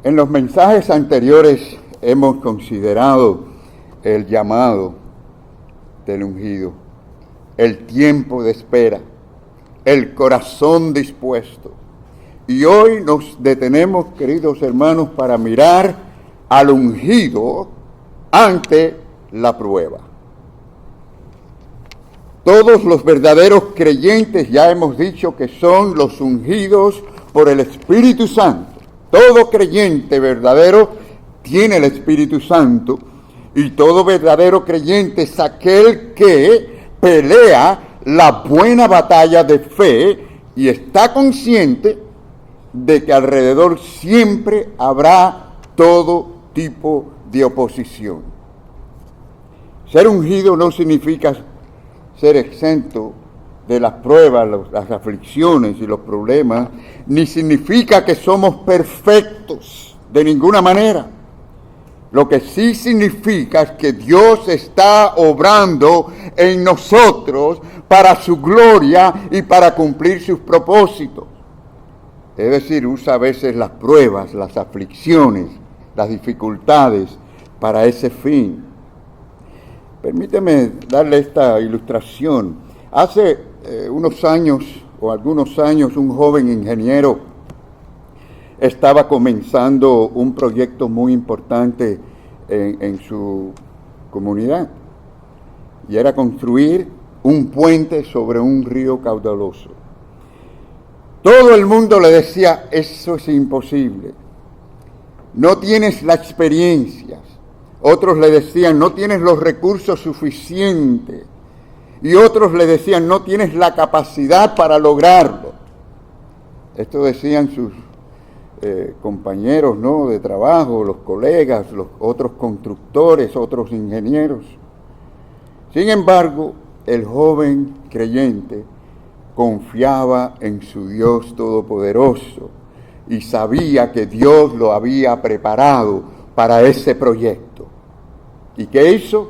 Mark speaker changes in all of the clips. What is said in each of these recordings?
Speaker 1: En los mensajes anteriores hemos considerado el llamado del ungido, el tiempo de espera, el corazón dispuesto. Y hoy nos detenemos, queridos hermanos, para mirar al ungido ante la prueba. Todos los verdaderos creyentes, ya hemos dicho que son los ungidos por el Espíritu Santo. Todo creyente verdadero tiene el Espíritu Santo, y todo verdadero creyente es aquel que pelea la buena batalla de fe y está consciente de que alrededor siempre habrá todo tipo de oposición. Ser ungido no significa ser exento de las pruebas, las aflicciones y los problemas, ni significa que somos perfectos de ninguna manera. Lo que sí significa es que Dios está obrando en nosotros para su gloria y para cumplir sus propósitos. Es decir, usa a veces las pruebas, las aflicciones, las dificultades para ese fin. Permíteme darle esta ilustración. Hace unos años o algunos años un joven ingeniero estaba comenzando un proyecto muy importante en su comunidad, y era construir un puente sobre un río caudaloso. Todo el mundo le decía: eso es imposible, no tienes la experiencia. Otros le decían: no tienes los recursos suficientes. Y otros le decían: no tienes la capacidad para lograrlo. Esto decían sus compañeros, ¿no?, de trabajo, los colegas, los otros constructores, otros ingenieros. Sin embargo, el joven creyente confiaba en su Dios todopoderoso y sabía que Dios lo había preparado para ese proyecto. ¿Y qué hizo?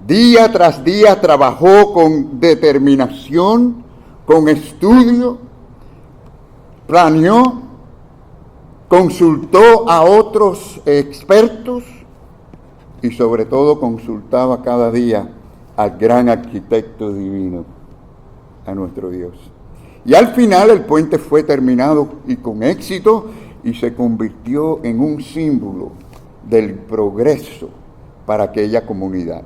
Speaker 1: Día tras día trabajó con determinación, con estudio, planeó, consultó a otros expertos y sobre todo consultaba cada día al gran arquitecto divino, a nuestro Dios. Y al final el puente fue terminado y con éxito, y se convirtió en un símbolo del progreso para aquella comunidad.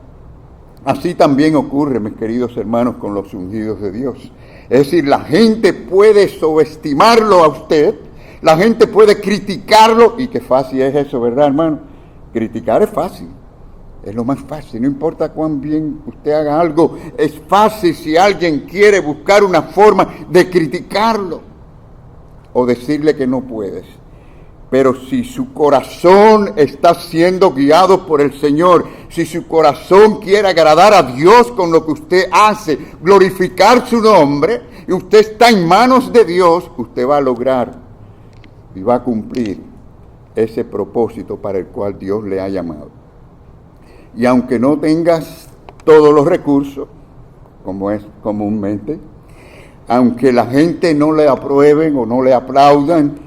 Speaker 1: Así también ocurre, mis queridos hermanos, con los ungidos de Dios. Es decir, la gente puede subestimarlo a usted, la gente puede criticarlo, y qué fácil es eso, ¿verdad, hermano? Criticar es fácil, es lo más fácil, no importa cuán bien usted haga algo, es fácil si alguien quiere buscar una forma de criticarlo o decirle que no puedes. Pero si su corazón está siendo guiado por el Señor, si su corazón quiere agradar a Dios con lo que usted hace, glorificar su nombre, y usted está en manos de Dios, usted va a lograr y va a cumplir ese propósito para el cual Dios le ha llamado. Y aunque no tengas todos los recursos, como es comúnmente, aunque la gente no le aprueben o no le aplaudan,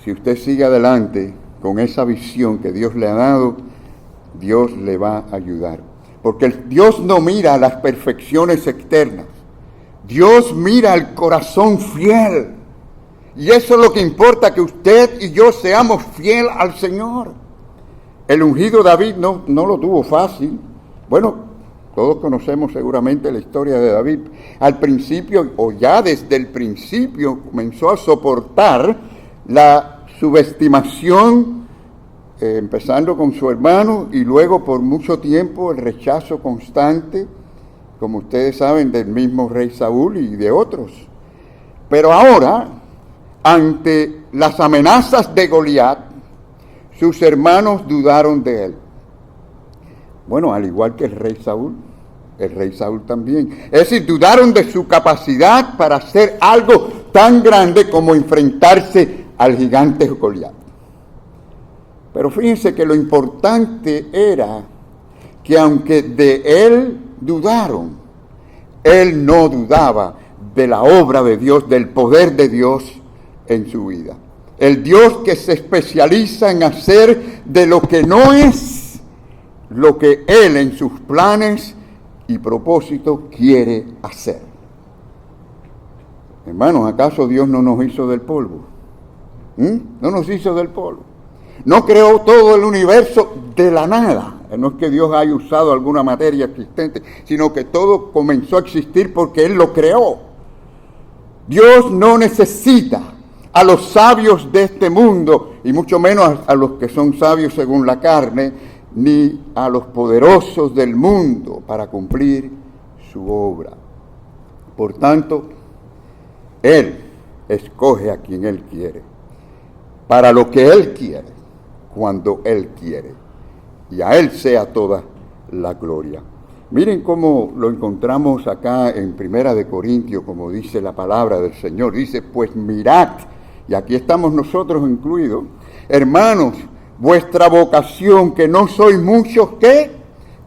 Speaker 1: si usted sigue adelante con esa visión que Dios le ha dado, Dios le va a ayudar. Porque Dios no mira las perfecciones externas. Dios mira el corazón fiel. Y eso es lo que importa, que usted y yo seamos fiel al Señor. El ungido David no lo tuvo fácil. Bueno, todos conocemos seguramente la historia de David. Al principio, o ya desde el principio, comenzó a soportar la subestimación, empezando con su hermano, y luego por mucho tiempo el rechazo constante, como ustedes saben, del mismo rey Saúl y de otros. Pero ahora, ante las amenazas de Goliat, sus hermanos dudaron de él. Bueno, al igual que el rey Saúl también. Es decir, dudaron de su capacidad para hacer algo tan grande como enfrentarse al gigante Goliat. Pero fíjense que lo importante era que aunque de él dudaron, él no dudaba de la obra de Dios, del poder de Dios en su vida. El Dios que se especializa en hacer de lo que no es, lo que Él en sus planes y propósitos quiere hacer. Hermanos, ¿acaso Dios no nos hizo del polvo? No nos hizo del polvo. No creó todo el universo de la nada. No es que Dios haya usado alguna materia existente, sino que todo comenzó a existir porque Él lo creó. Dios no necesita a los sabios de este mundo, y mucho menos a los que son sabios según la carne, ni a los poderosos del mundo para cumplir su obra. Por tanto, Él escoge a quien Él quiere, para lo que Él quiere, cuando Él quiere, y a Él sea toda la gloria. Miren cómo lo encontramos acá en Primera de Corintios, como dice la palabra del Señor. Dice, pues mirad, y aquí estamos nosotros incluidos, hermanos, vuestra vocación, que no sois muchos, ¿qué?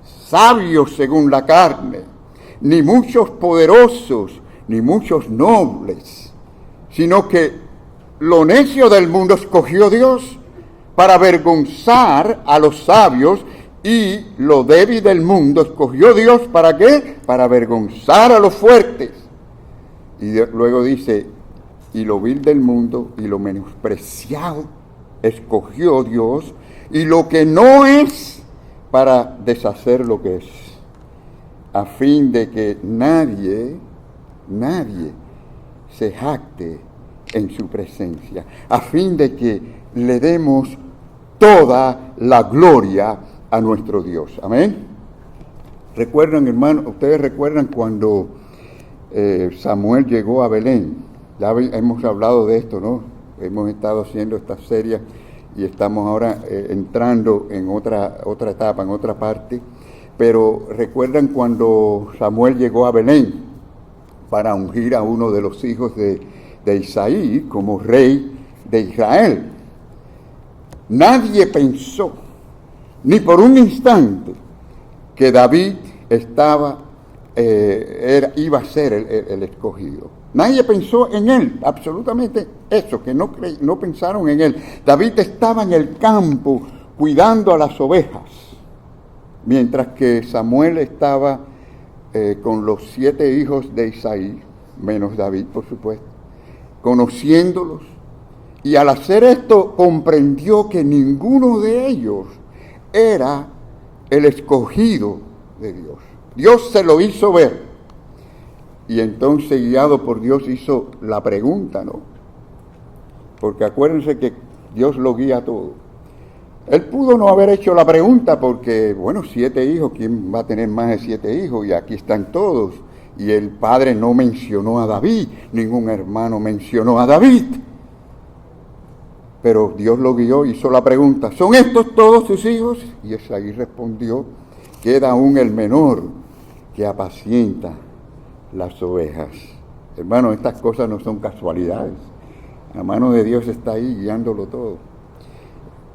Speaker 1: Sabios según la carne, ni muchos poderosos, ni muchos nobles, sino que lo necio del mundo escogió Dios para avergonzar a los sabios, y lo débil del mundo escogió Dios, ¿para qué? Para avergonzar a los fuertes. Y luego dice, y lo vil del mundo y lo menospreciado escogió Dios, y lo que no es, para deshacer lo que es, a fin de que nadie se jacte en su presencia, a fin de que le demos toda la gloria a nuestro Dios. Amén. Recuerdan, hermanos, ustedes recuerdan cuando Samuel llegó a Belén. Ya hemos hablado de esto, ¿no? Hemos estado haciendo esta serie y estamos ahora entrando en otra etapa, en otra parte. Pero recuerdan cuando Samuel llegó a Belén para ungir a uno de los hijos de Isaí como rey de Israel. Nadie pensó, ni por un instante, que David iba a ser el escogido. Nadie pensó en él, absolutamente eso, que no pensaron en él. David estaba en el campo cuidando a las ovejas, mientras que Samuel estaba con los 7 hijos de Isaí, menos David, por supuesto, conociéndolos. Y al hacer esto comprendió que ninguno de ellos era el escogido de Dios. Dios se lo hizo ver. Y entonces, guiado por Dios, hizo la pregunta, ¿no? Porque acuérdense que Dios lo guía todo. Él pudo no haber hecho la pregunta porque, 7 hijos, ¿quién va a tener más de 7 hijos? Y aquí están todos. Y el padre no mencionó a David, ningún hermano mencionó a David. Pero Dios lo guió, hizo la pregunta, ¿son estos todos sus hijos? Y Isaí respondió, queda aún el menor que apacienta las ovejas. Hermanos, estas cosas no son casualidades. La mano de Dios está ahí guiándolo todo.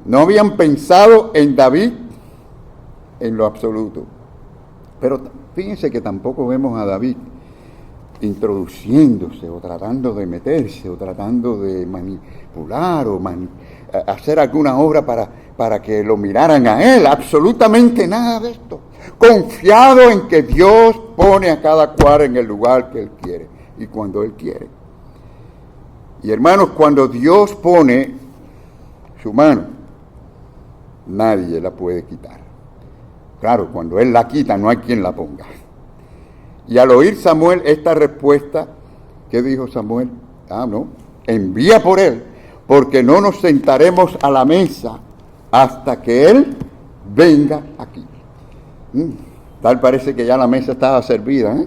Speaker 1: No habían pensado en David en lo absoluto. Pero fíjense que tampoco vemos a David introduciéndose o tratando de meterse o tratando de manipular o hacer alguna obra para que lo miraran a él. Absolutamente nada de esto. Confiado en que Dios pone a cada cual en el lugar que Él quiere y cuando Él quiere. Y hermanos, cuando Dios pone su mano, nadie la puede quitar. Claro, cuando Él la quita, no hay quien la ponga. Y al oír Samuel esta respuesta, ¿qué dijo Samuel? No, envía por él, porque no nos sentaremos a la mesa hasta que él venga aquí. Tal parece que ya la mesa estaba servida, ¿eh?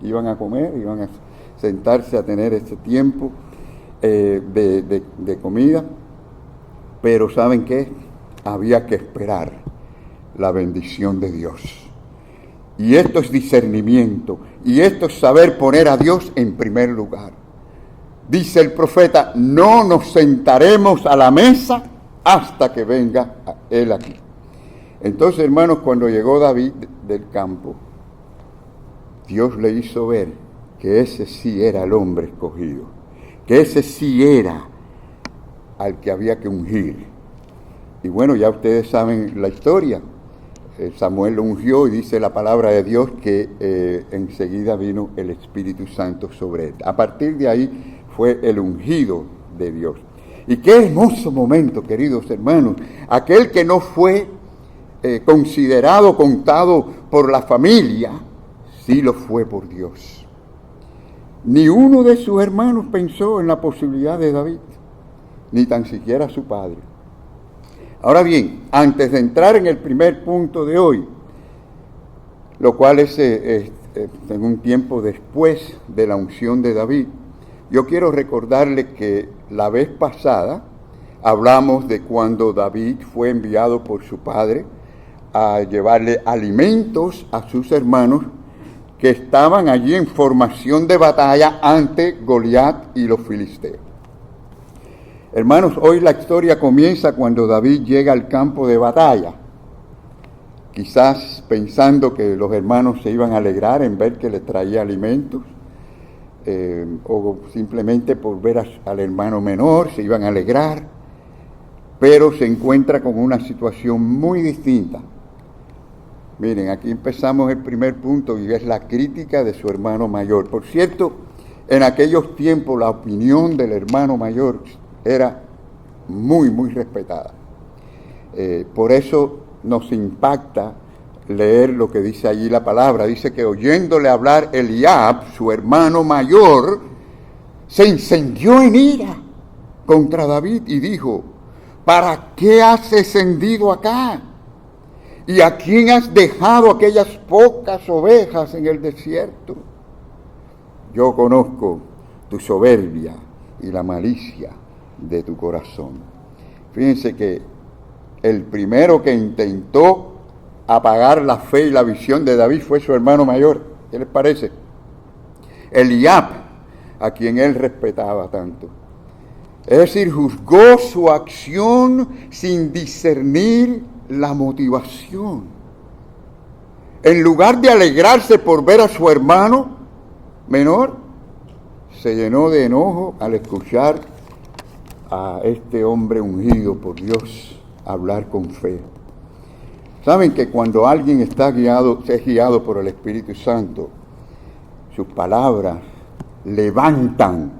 Speaker 1: Iban a comer, iban a sentarse a tener este tiempo de comida, pero ¿saben qué? Había que esperar la bendición de Dios. Y esto es discernimiento, y esto es saber poner a Dios en primer lugar. Dice el profeta, no nos sentaremos a la mesa hasta que venga Él aquí. Entonces, hermanos, cuando llegó David del campo, Dios le hizo ver que ese sí era el hombre escogido, que ese sí era al que había que ungir. Y bueno, ya ustedes saben la historia. Samuel lo ungió y dice la palabra de Dios que enseguida vino el Espíritu Santo sobre él. A partir de ahí fue el ungido de Dios. Y qué hermoso momento, queridos hermanos. Aquel que no fue considerado, contado por la familia, sí lo fue por Dios. Ni uno de sus hermanos pensó en la posibilidad de David, ni tan siquiera su padre. Ahora bien, antes de entrar en el primer punto de hoy, lo cual es en un tiempo después de la unción de David, yo quiero recordarle que la vez pasada hablamos de cuando David fue enviado por su padre a llevarle alimentos a sus hermanos que estaban allí en formación de batalla ante Goliat y los filisteos. Hermanos, hoy la historia comienza cuando David llega al campo de batalla, quizás pensando que los hermanos se iban a alegrar en ver que les traía alimentos, o simplemente por ver al hermano menor se iban a alegrar, pero se encuentra con una situación muy distinta. Miren, aquí empezamos el primer punto y es la crítica de su hermano mayor. Por cierto, en aquellos tiempos la opinión del hermano mayor era muy, muy respetada. Por eso nos impacta leer lo que dice allí la palabra. Dice que oyéndole hablar Eliab, su hermano mayor, se encendió en ira contra David y dijo: ¿para qué has descendido acá? ¿Y a quién has dejado aquellas pocas ovejas en el desierto? Yo conozco tu soberbia y la malicia de tu corazón. Fíjense que el primero que intentó apagar la fe y la visión de David fue su hermano mayor. ¿Qué les parece? Eliab, a quien él respetaba tanto. Es decir, juzgó su acción sin discernir la motivación. En lugar de alegrarse por ver a su hermano menor, se llenó de enojo al escuchar a este hombre ungido por Dios hablar con fe. Saben que cuando alguien es guiado por el Espíritu Santo, sus palabras levantan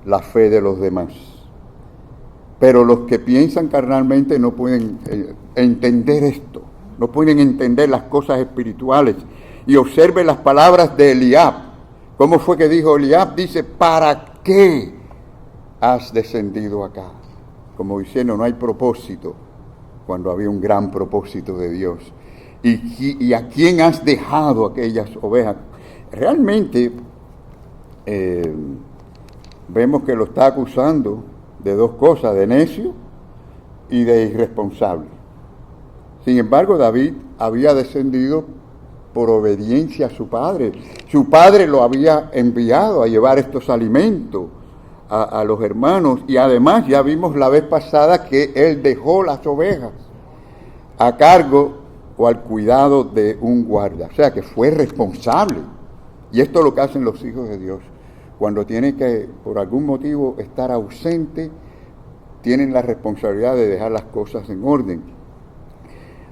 Speaker 1: la fe de los demás. Pero los que piensan carnalmente no pueden entender esto, no pueden entender las cosas espirituales. Y observen las palabras de Eliab. ¿Cómo fue que dijo Eliab? Dice: ¿para qué has descendido acá? Como diciendo, no hay propósito, cuando había un gran propósito de Dios. ¿Y a quién has dejado aquellas ovejas? Realmente vemos que lo está acusando de dos cosas: de necio y de irresponsable. Sin embargo, David había descendido por obediencia a su padre. Su padre lo había enviado a llevar estos alimentos a los hermanos, y además ya vimos la vez pasada que él dejó las ovejas a cargo o al cuidado de un guarda. O sea que fue responsable. Y esto es lo que hacen los hijos de Dios. Cuando tienen que, por algún motivo, estar ausente, tienen la responsabilidad de dejar las cosas en orden.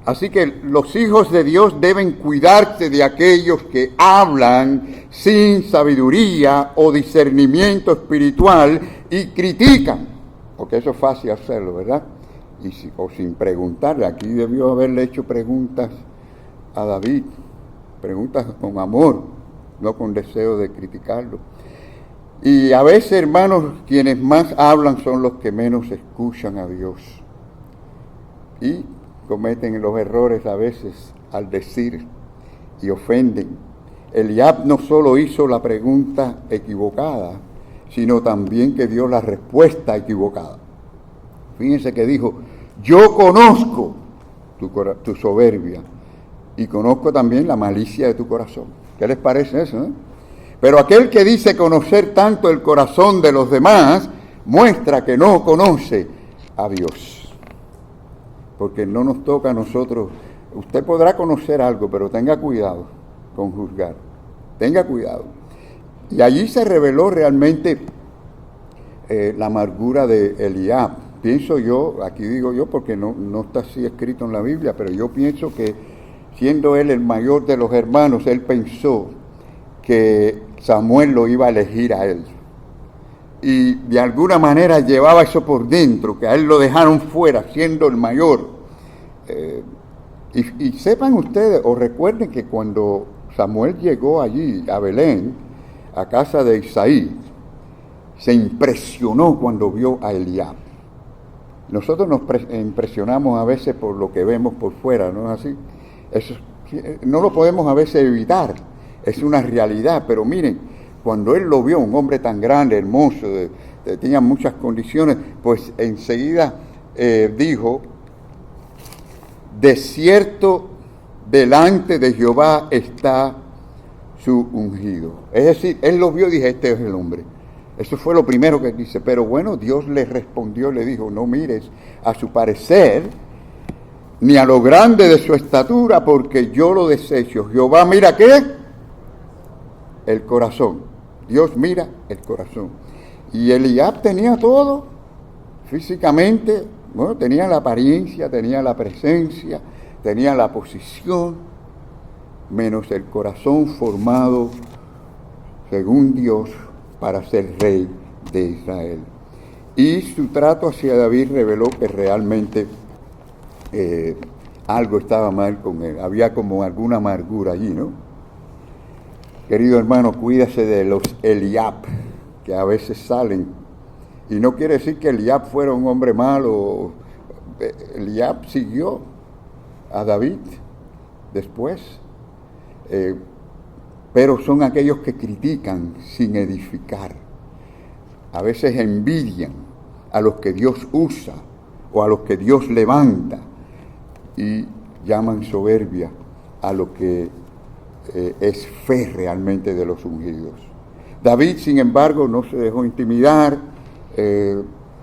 Speaker 1: Así que los hijos de Dios deben cuidarse de aquellos que hablan sin sabiduría o discernimiento espiritual y critican, porque eso es fácil hacerlo, ¿verdad? O sin preguntarle. Aquí debió haberle hecho preguntas a David, preguntas con amor, no con deseo de criticarlo. Y a veces, hermanos, quienes más hablan son los que menos escuchan a Dios. Y cometen los errores a veces al decir y ofenden. Eliab no solo hizo la pregunta equivocada, sino también que dio la respuesta equivocada. Fíjense que dijo: yo conozco tu soberbia y conozco también la malicia de tu corazón. ¿Qué les parece eso? Pero aquel que dice conocer tanto el corazón de los demás, muestra que no conoce a Dios. Porque no nos toca a nosotros. Usted podrá conocer algo, pero tenga cuidado con juzgar. Tenga cuidado. Y allí se reveló realmente la amargura de Eliab, pienso yo, aquí digo yo porque no está así escrito en la Biblia, pero yo pienso que siendo él el mayor de los hermanos, él pensó que Samuel lo iba a elegir a él. Y de alguna manera llevaba eso por dentro, que a él lo dejaron fuera siendo el mayor. Y sepan ustedes, o recuerden que cuando Samuel llegó allí a Belén, a casa de Isaí, se impresionó cuando vio a Eliab. Nosotros nos impresionamos a veces por lo que vemos por fuera, ¿no es así? Eso no lo podemos a veces evitar, es una realidad, pero miren, cuando él lo vio, un hombre tan grande, hermoso, tenía muchas condiciones, pues enseguida dijo, de cierto delante de Jehová está su ungido. Es decir, él lo vio y dije, este es el hombre. Eso fue lo primero que dice. Pero bueno, Dios le respondió, le dijo, no mires a su parecer, ni a lo grande de su estatura, porque yo lo desecho. Jehová mira ¿qué? El corazón. Dios mira el corazón. Y Eliab tenía todo, físicamente, bueno, tenía la apariencia, tenía la presencia, tenía la posición, menos el corazón formado según Dios para ser rey de Israel. Y su trato hacia David reveló que realmente algo estaba mal con él, había como alguna amargura allí, ¿no? Querido hermano, cuídase de los Eliab, que a veces salen, y no quiere decir que Eliab fuera un hombre malo. Eliab siguió a David después, pero son aquellos que critican sin edificar, a veces envidian a los que Dios usa o a los que Dios levanta y llaman soberbia a lo que es fe realmente de los ungidos. David, sin embargo, no se dejó intimidar,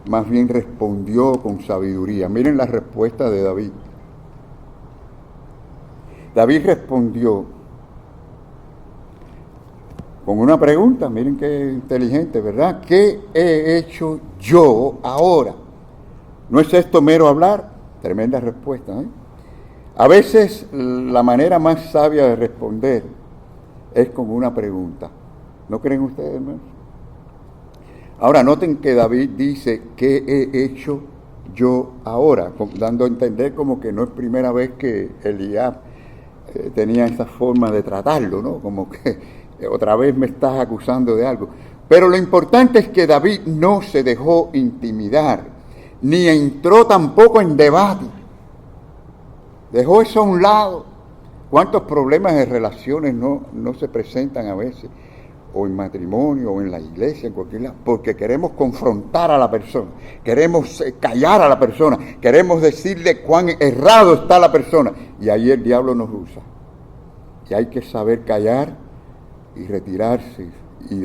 Speaker 1: más bien respondió con sabiduría. Miren la respuesta de David. David respondió con una pregunta, miren qué inteligente, ¿verdad? ¿Qué he hecho yo ahora? ¿No es esto mero hablar? Tremenda respuesta, ¿eh? A veces la manera más sabia de responder es con una pregunta. ¿No creen ustedes, hermanos? Ahora, noten que David dice, ¿qué he hecho yo ahora? Dando a entender como que no es primera vez que Eliab tenía esa forma de tratarlo, ¿no? Como que otra vez me estás acusando de algo. Pero lo importante es que David no se dejó intimidar, ni entró tampoco en debate. Dejó eso a un lado. ¿Cuántos problemas de relaciones no se presentan a veces? O en matrimonio, o en la iglesia, en cualquier lado, porque queremos confrontar a la persona, queremos callar a la persona, queremos decirle cuán errado está la persona, y ahí el diablo nos usa. Y hay que saber callar y retirarse y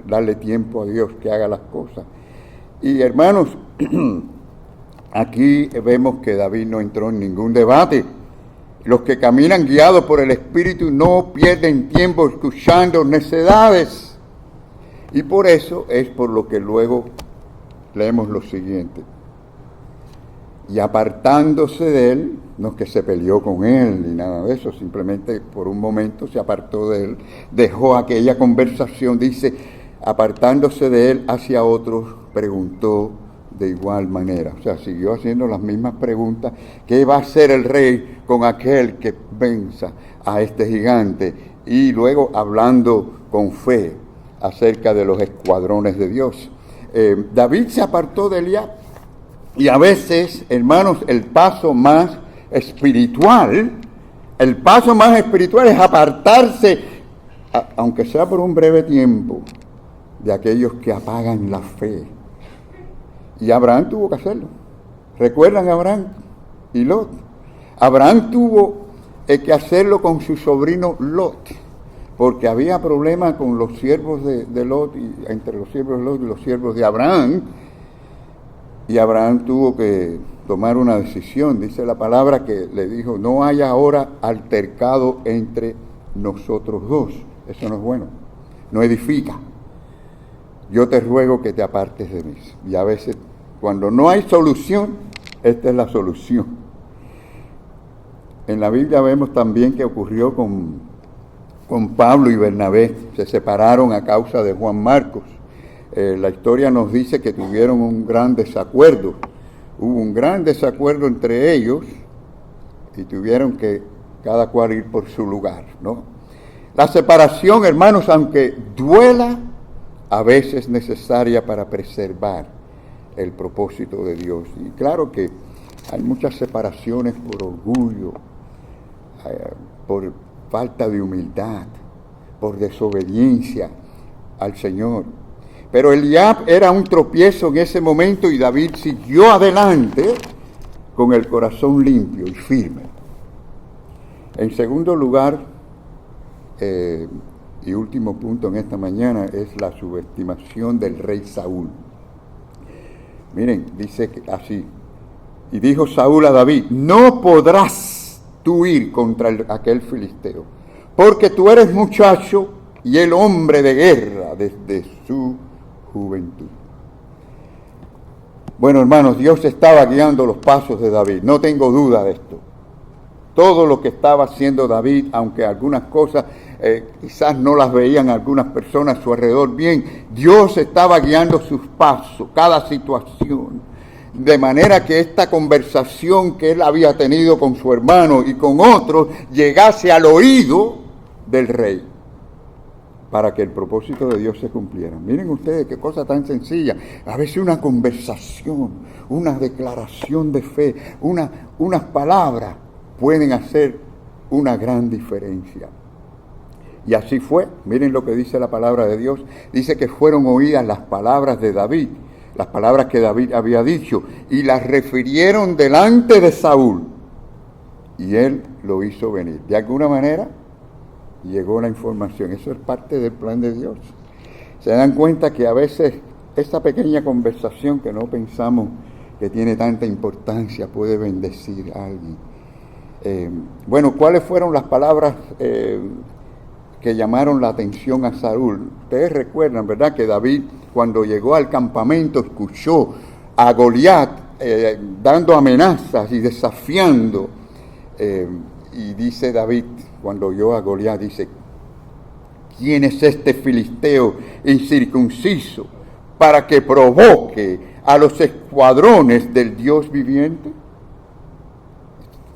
Speaker 1: darle tiempo a Dios que haga las cosas. Y hermanos, aquí vemos que David no entró en ningún debate. Los que caminan guiados por el Espíritu no pierden tiempo escuchando necedades. Y por eso es por lo que luego leemos lo siguiente. Y apartándose de él, no es que se peleó con él ni nada de eso, simplemente por un momento se apartó de él, dejó aquella conversación, dice, apartándose de él hacia otros, preguntó de igual manera. O sea, siguió haciendo las mismas preguntas. ¿Qué va a hacer el rey con aquel que venza a este gigante? Y luego hablando con fe acerca de los escuadrones de Dios. David se apartó de Eliab. Y a veces, hermanos, el paso más espiritual es apartarse, aunque sea por un breve tiempo, de aquellos que apagan la fe. Y Abraham tuvo que hacerlo. ¿Recuerdan a Abraham y Lot? Abraham tuvo que hacerlo con su sobrino Lot, porque había problemas con los siervos de Lot, y entre los siervos de Lot y los siervos de Abraham, y Abraham tuvo que tomar una decisión. Dice la palabra que le dijo, no haya ahora altercado entre nosotros dos. Eso no es bueno, no edifica. Yo te ruego que te apartes de mí. Y a veces Cuando no hay solución, esta es la solución. En la Biblia vemos también que ocurrió con Pablo y Bernabé. Se separaron a causa de Juan Marcos. La historia nos dice que tuvieron un gran desacuerdo. Hubo un gran desacuerdo entre ellos y tuvieron que cada cual ir por su lugar, ¿no? La separación, hermanos, aunque duela, a veces es necesaria para preservar el propósito de Dios. Y claro que hay muchas separaciones por orgullo, por falta de humildad, por desobediencia al Señor. Pero Eliab era un tropiezo en ese momento y David siguió adelante con el corazón limpio y firme. En segundo lugar, y último punto en esta mañana, es la subestimación del rey Saúl. Miren, dice así, y dijo Saúl a David, no podrás tú ir contra aquel filisteo, porque tú eres muchacho y él hombre de guerra desde su juventud. Bueno, hermanos, Dios estaba guiando los pasos de David, no tengo duda de esto. Todo lo que estaba haciendo David, aunque algunas cosas quizás no las veían algunas personas a su alrededor bien, Dios estaba guiando sus pasos, cada situación. De manera que esta conversación que él había tenido con su hermano y con otros llegase al oído del rey, para que el propósito de Dios se cumpliera. Miren ustedes qué cosa tan sencilla. A veces una conversación, una declaración de fe, unas palabras pueden hacer una gran diferencia. Y así fue. Miren lo que dice la palabra de Dios. Dice que fueron oídas las palabras de David, las palabras que David había dicho, y las refirieron delante de Saúl. Y él lo hizo venir. De alguna manera llegó la información. Eso es parte del plan de Dios. Se dan cuenta que a veces esta pequeña conversación que no pensamos que tiene tanta importancia puede bendecir a alguien. Bueno, ¿cuáles fueron las palabras que llamaron la atención a Saúl? Ustedes recuerdan, ¿verdad?, que David, cuando llegó al campamento, escuchó a Goliat dando amenazas y desafiando. Y dice David, cuando oyó a Goliat, dice, ¿quién es este filisteo incircunciso para que provoque a los escuadrones del Dios viviente?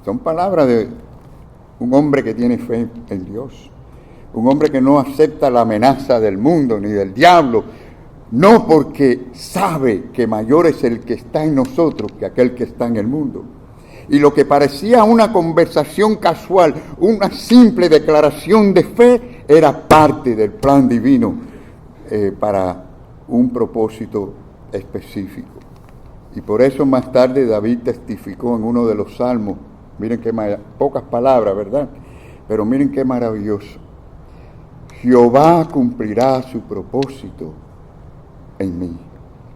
Speaker 1: Son palabras de un hombre que tiene fe en Dios, un hombre que no acepta la amenaza del mundo ni del diablo, no porque sabe que mayor es el que está en nosotros que aquel que está en el mundo. Y lo que parecía una conversación casual, una simple declaración de fe, era parte del plan divino para un propósito específico. Y por eso más tarde David testificó en uno de los salmos. Miren qué pocas palabras, ¿verdad? Pero miren qué maravilloso. Jehová cumplirá su propósito en mí.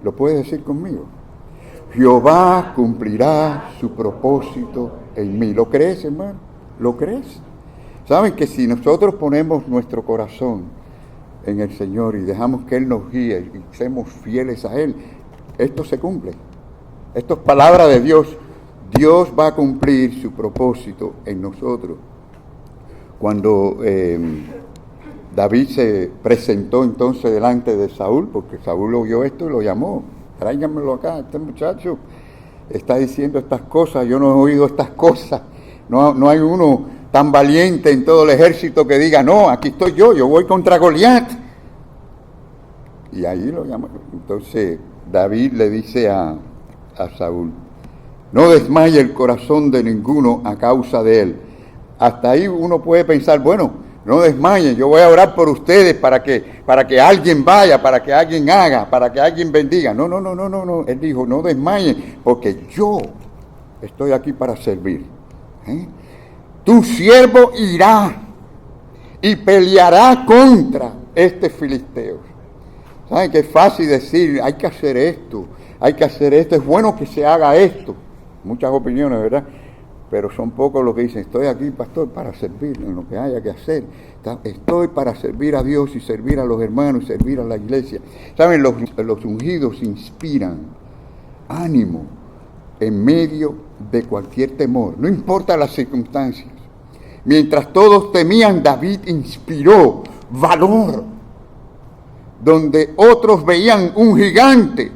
Speaker 1: ¿Lo puedes decir conmigo? Jehová cumplirá su propósito en mí. ¿Lo crees, hermano? ¿Lo crees? Saben que si nosotros ponemos nuestro corazón en el Señor y dejamos que Él nos guíe y seamos fieles a Él, esto se cumple. Esto es palabra de Dios. Dios va a cumplir su propósito en nosotros. Cuando David se presentó entonces delante de Saúl, porque Saúl oyó esto y lo llamó, tráiganmelo acá, este muchacho está diciendo estas cosas, yo no he oído estas cosas, no hay uno tan valiente en todo el ejército que diga, no, aquí estoy yo voy contra Goliat. Y ahí lo llamó. Entonces David le dice a Saúl, no desmaye el corazón de ninguno a causa de él. Hasta ahí uno puede pensar, bueno, no desmayen, yo voy a orar por ustedes para que alguien vaya, para que alguien haga, para que alguien bendiga. No. Él dijo, no desmayen, porque yo estoy aquí para servir. Tu siervo irá y peleará contra este filisteo. ¿Saben qué es fácil decir? Hay que hacer esto, es bueno que se haga esto. Muchas opiniones, ¿verdad? Pero son pocos los que dicen, estoy aquí, pastor, para servir en lo que haya que hacer. Estoy para servir a Dios y servir a los hermanos y servir a la iglesia. ¿Saben? Los ungidos inspiran ánimo en medio de cualquier temor, no importa las circunstancias. Mientras todos temían, David inspiró valor. Donde otros veían un gigante,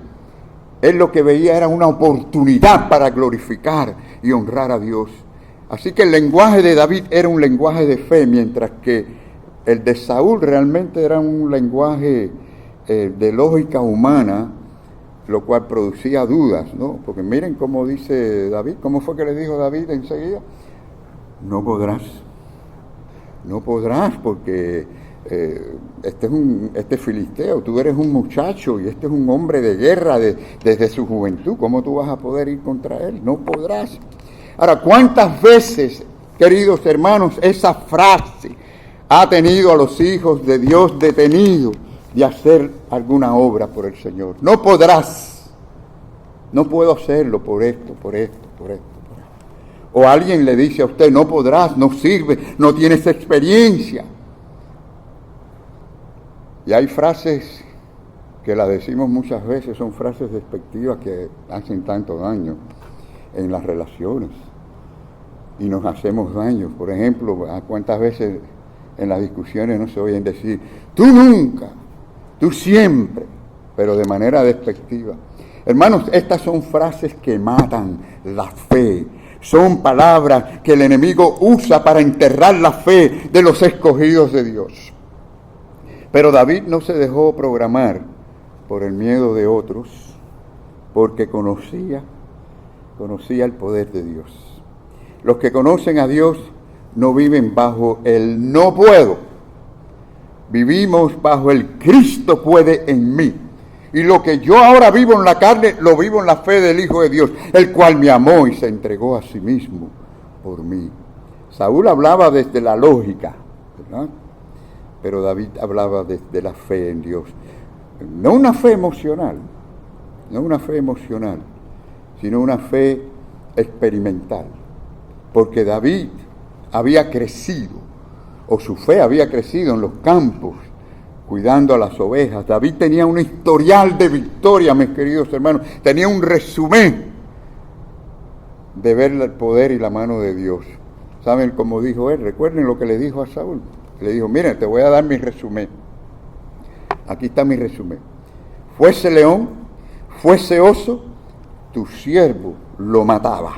Speaker 1: él lo que veía era una oportunidad para glorificar y honrar a Dios. Así que el lenguaje de David era un lenguaje de fe, mientras que el de Saúl realmente era un lenguaje de lógica humana, lo cual producía dudas, ¿no? Porque miren cómo dice David, ¿cómo fue que le dijo David enseguida? No podrás porque este es filisteo, tú eres un muchacho y este es un hombre de guerra desde su juventud, ¿cómo tú vas a poder ir contra él? No podrás. Ahora, ¿cuántas veces, queridos hermanos, esa frase ha tenido a los hijos de Dios detenidos de hacer alguna obra por el Señor? No podrás, no puedo hacerlo por esto. O alguien le dice a usted, no podrás, no sirve, no tienes experiencia. Y hay frases que las decimos muchas veces, son frases despectivas que hacen tanto daño en las relaciones y nos hacemos daño. Por ejemplo, ¿cuántas veces en las discusiones no se oyen decir, tú nunca, tú siempre, pero de manera despectiva? Hermanos, estas son frases que matan la fe. Son palabras que el enemigo usa para enterrar la fe de los escogidos de Dios. Pero David no se dejó programar por el miedo de otros, porque conocía el poder de Dios. Los que conocen a Dios no viven bajo el no puedo. Vivimos bajo el Cristo puede en mí. Y lo que yo ahora vivo en la carne, lo vivo en la fe del Hijo de Dios, el cual me amó y se entregó a sí mismo por mí. Saúl hablaba desde la lógica, ¿verdad? Pero David hablaba desde la fe en Dios. No una fe emocional, sino una fe experimental. Porque David había crecido, o su fe había crecido en los campos, cuidando a las ovejas. David tenía un historial de victoria, mis queridos hermanos. Tenía un resumen de ver el poder y la mano de Dios. ¿Saben cómo dijo él? Recuerden lo que le dijo a Saúl. Le dijo, miren, te voy a dar mi resumen. Aquí está mi resumen. Fuese león, fuese oso, tu siervo lo mataba.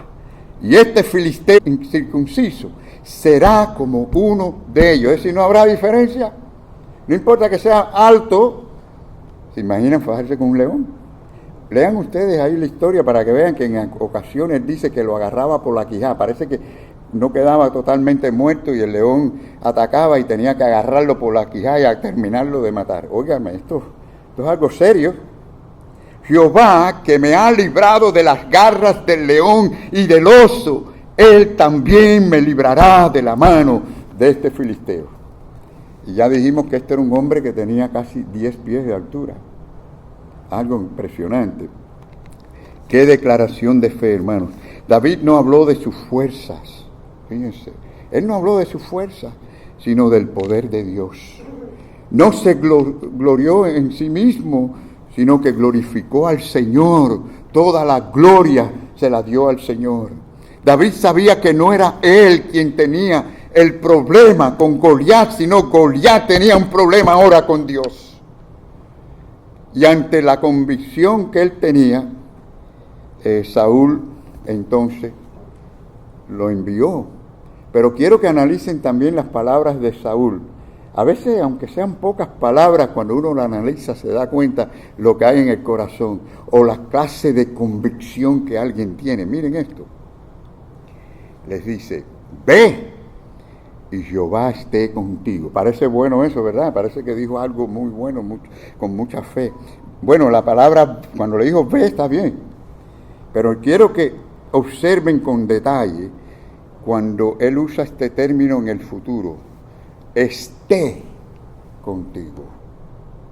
Speaker 1: Y este filisteo incircunciso será como uno de ellos. Es decir, no habrá diferencia. No importa que sea alto. ¿Se imaginan fajarse con un león? Lean ustedes ahí la historia para que vean que en ocasiones dice que lo agarraba por la quijada. Parece que no quedaba totalmente muerto y el león atacaba y tenía que agarrarlo por la quijada y a terminarlo de matar. Óigame, esto es algo serio. Jehová, que me ha librado de las garras del león y del oso, él también me librará de la mano de este filisteo. Y ya dijimos que este era un hombre que tenía casi 10 pies de altura. Algo impresionante. Qué declaración de fe, hermanos. David no habló de sus fuerzas. Fíjense, él no habló de sus fuerzas, sino del poder de Dios. No se glorió en sí mismo, sino que glorificó al Señor. Toda la gloria se la dio al Señor. David sabía que no era él quien tenía el problema con Goliat, sino Goliat tenía un problema ahora con Dios. Y ante la convicción que él tenía, Saúl entonces lo envió. Pero quiero que analicen también las palabras de Saúl. A veces, aunque sean pocas palabras, cuando uno lo analiza se da cuenta lo que hay en el corazón o la clase de convicción que alguien tiene. Miren esto. Les dice, ve y Jehová esté contigo. Parece bueno eso, ¿verdad? Parece que dijo algo muy bueno, con mucha fe. Bueno, la palabra, cuando le dijo ve, está bien. Pero quiero que observen con detalle cuando él usa este término en el futuro, esté contigo.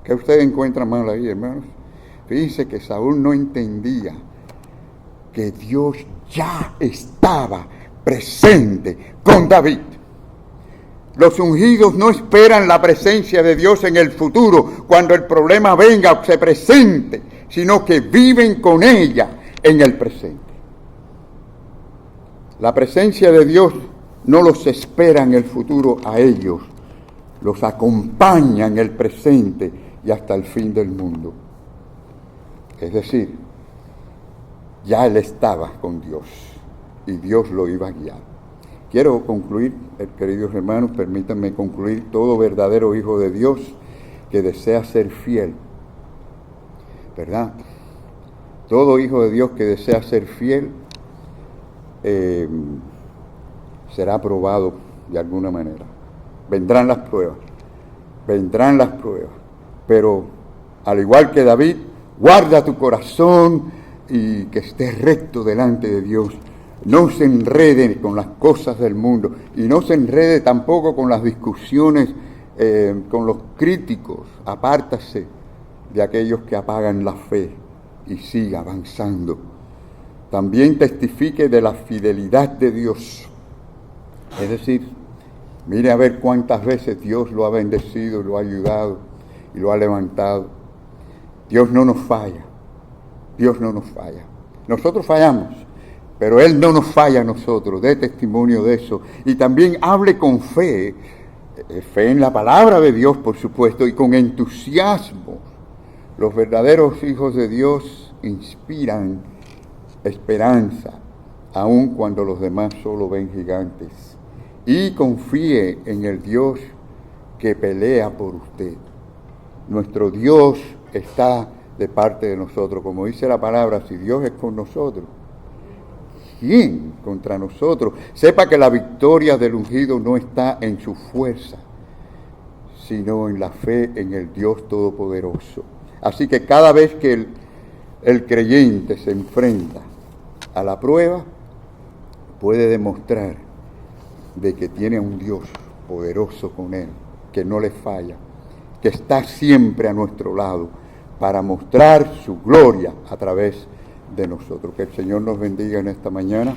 Speaker 1: ¿Qué ustedes encuentran mal ahí, hermanos? Fíjense que Saúl no entendía que Dios ya estaba presente con David. Los ungidos no esperan la presencia de Dios en el futuro, cuando el problema venga o se presente, sino que viven con ella, en el presente. La presencia de Dios no los espera en el futuro a ellos, los acompaña en el presente y hasta el fin del mundo. Es decir, ya él estaba con Dios y Dios lo iba a guiar. Quiero concluir, queridos hermanos, permítanme concluir: todo verdadero hijo de Dios que desea ser fiel, ¿verdad? Todo hijo de Dios que desea ser fiel será probado de alguna manera. Vendrán las pruebas, pero al igual que David, guarda tu corazón y que estés recto delante de Dios. No se enrede con las cosas del mundo y no se enrede tampoco con las discusiones con los críticos. Apártase de aquellos que apagan la fe y siga avanzando. También testifique de la fidelidad de Dios. Es decir, mire a ver cuántas veces Dios lo ha bendecido, lo ha ayudado y lo ha levantado. Dios no nos falla. Dios no nos falla. Nosotros fallamos, pero Él no nos falla a nosotros. Dé testimonio de eso. Y también hable con fe, fe en la palabra de Dios, por supuesto, y con entusiasmo. Los verdaderos hijos de Dios inspiran esperanza, aun cuando los demás solo ven gigantes. Y confíe en el Dios que pelea por usted. Nuestro Dios está de parte de nosotros. Como dice la palabra, si Dios es con nosotros, ¿quién contra nosotros? Sepa que la victoria del ungido no está en su fuerza, sino en la fe en el Dios Todopoderoso. Así que cada vez que el creyente se enfrenta a la prueba, puede demostrar de que tiene a un Dios poderoso con él, que no le falla, que está siempre a nuestro lado para mostrar su gloria a través de nosotros. Que el Señor nos bendiga en esta mañana.